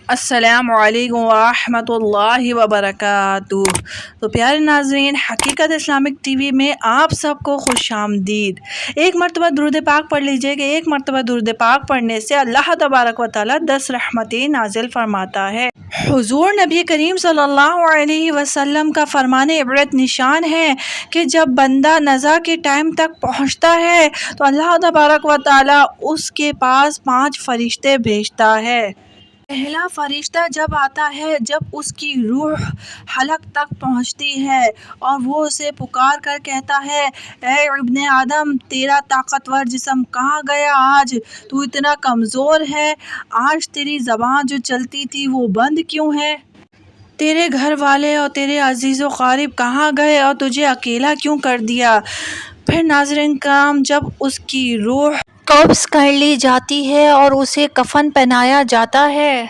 السلام علیکم ورحمۃ اللہ وبرکاتہ۔ تو پیارے ناظرین، حقیقت اسلامک ٹی وی میں آپ سب کو خوش آمدید۔ ایک مرتبہ درود پاک پڑھ لیجئے کہ ایک مرتبہ درود پاک پڑھنے سے اللہ تبارک و تعالیٰ 10 رحمتیں نازل فرماتا ہے۔ حضور نبی کریم صلی اللہ علیہ وسلم کا فرمان عبرت نشان ہے کہ جب بندہ نزا کے ٹائم تک پہنچتا ہے تو اللہ تبارک و تعالیٰ اس کے پاس 5 فرشتے بھیجتا ہے۔ پہلا فرشتہ جب آتا ہے جب اس کی روح حلق تک پہنچتی ہے اور وہ اسے پکار کر کہتا ہے، اے ابن آدم، تیرا طاقتور جسم کہاں گیا؟ آج تو اتنا کمزور ہے، آج تیری زبان جو چلتی تھی وہ بند کیوں ہے؟ تیرے گھر والے اور تیرے عزیز و قریب کہاں گئے اور تجھے اکیلا کیوں کر دیا؟ پھر ناظرین کرام، جب اس کی روح قبض کر لی جاتی ہے اور اسے کفن پہنایا جاتا ہے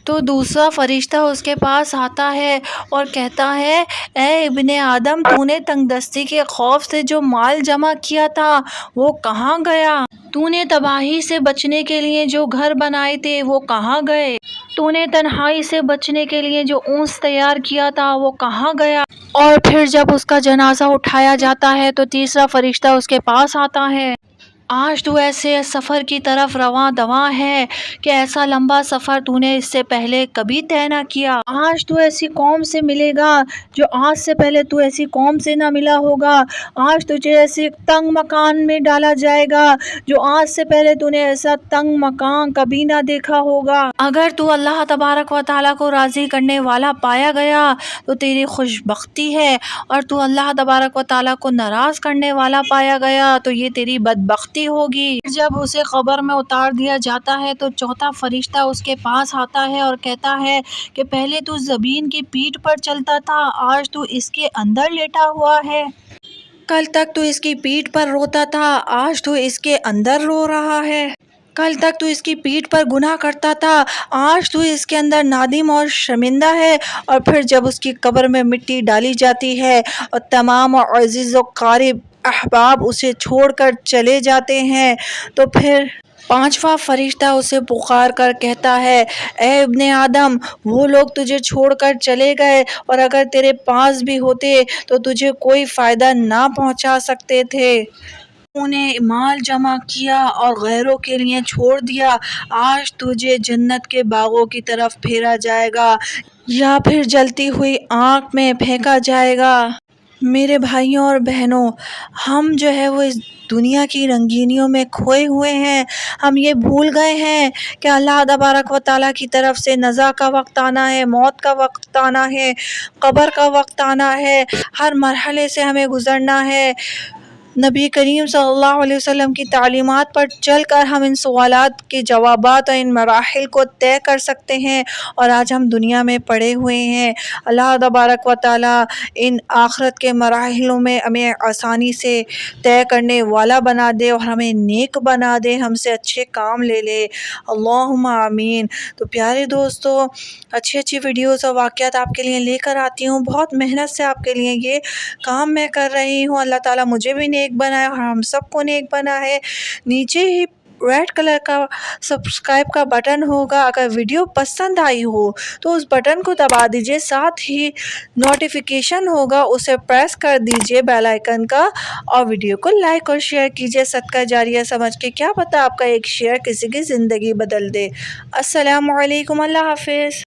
تو دوسرا فرشتہ اس کے پاس آتا ہے اور کہتا ہے، اے ابن آدم، تو نے تنگ دستی کے خوف سے جو مال جمع کیا تھا وہ کہاں گیا؟ تو نے تباہی سے بچنے کے لیے جو گھر بنائے تھے وہ کہاں گئے؟ تو نے تنہائی سے بچنے کے لیے جو اونس تیار کیا تھا وہ کہاں گیا؟ اور پھر جب اس کا جنازہ اٹھایا جاتا ہے تو تیسرا فرشتہ اس کے پاس آتا ہے، آج تو ایسے سفر کی طرف رواں دواں ہے کہ ایسا لمبا سفر تو نے اس سے پہلے کبھی طے نہ کیا۔ آج تو ایسی قوم سے ملے گا جو آج سے پہلے تو ایسی قوم سے نہ ملا ہوگا۔ آج تجھے ایسے تنگ مکان میں ڈالا جائے گا جو آج سے پہلے تو نے ایسا تنگ مکان کبھی نہ دیکھا ہوگا۔ اگر تو اللہ تبارک و تعالیٰ کو راضی کرنے والا پایا گیا تو تیری خوش بختی ہے، اور تو اللہ تبارک و تعالیٰ کو ناراض کرنے والا پایا گیا تو یہ تیری بدبختی ہوگی۔ جب اسے قبر میں اتار دیا جاتا ہے تو چوتھا فرشتہ اس کے پاس آتا ہے اور کہتا ہے کہ پہلے تو زمین کی پیٹھ پر چلتا تھا، آج تو اس کے اندر لیٹا ہوا ہے۔ کل تک تو اس کی پیٹھ پر روتا تھا، آج تو اس کے اندر رو رہا ہے۔ کل تک تو اس کی پیٹھ پر گناہ کرتا تھا، آج تو اس کے اندر نادم اور شرمندہ ہے۔ اور پھر جب اس کی قبر میں مٹی ڈالی جاتی ہے اور تمام عزیز و قریب احباب اسے چھوڑ کر چلے جاتے ہیں تو پھر پانچواں فرشتہ اسے پکار کر کہتا ہے، اے ابن آدم، وہ لوگ تجھے چھوڑ کر چلے گئے اور اگر تیرے پاس بھی ہوتے تو تجھے کوئی فائدہ نہ پہنچا سکتے تھے۔ تو نے مال جمع کیا اور غیروں کے لیے چھوڑ دیا، آج تجھے جنت کے باغوں کی طرف پھیرا جائے گا یا پھر جلتی ہوئی آگ میں پھینکا جائے گا۔ میرے بھائیوں اور بہنوں، ہم جو ہے وہ اس دنیا کی رنگینیوں میں کھوئے ہوئے ہیں۔ ہم یہ بھول گئے ہیں کہ اللہ تبارک و تعالیٰ کی طرف سے نزا کا وقت آنا ہے، موت کا وقت آنا ہے، قبر کا وقت آنا ہے، ہر مرحلے سے ہمیں گزرنا ہے۔ نبی کریم صلی اللہ علیہ وسلم کی تعلیمات پر چل کر ہم ان سوالات کے جوابات اور ان مراحل کو طے کر سکتے ہیں، اور آج ہم دنیا میں پڑے ہوئے ہیں۔ اللہ تبارک و تعالیٰ ان آخرت کے مراحلوں میں ہمیں آسانی سے طے کرنے والا بنا دے اور ہمیں نیک بنا دے، ہم سے اچھے کام لے لے، اللہم آمین۔ تو پیارے دوستو، اچھی اچھی ویڈیوز اور واقعات آپ کے لیے لے کر آتی ہوں، بہت محنت سے آپ کے لیے یہ کام میں کر رہی ہوں۔ اللہ تعالیٰ مجھے بھی نیک بنائے اور ہم سب کو نیک بنا ہے۔ نیچے ہی ریڈ کلر کا سبسکرائب کا بٹن ہوگا، اگر ویڈیو پسند آئی ہو تو اس بٹن کو دبا دیجئے، ساتھ ہی نوٹیفیکیشن ہوگا اسے پریس کر دیجئے بیل آئیکن کا، اور ویڈیو کو لائک اور شیئر کیجئے، صدقہ جاریہ سمجھ کے، کیا پتہ آپ کا ایک شیئر کسی کی زندگی بدل دے۔ السلام علیکم، اللہ حافظ۔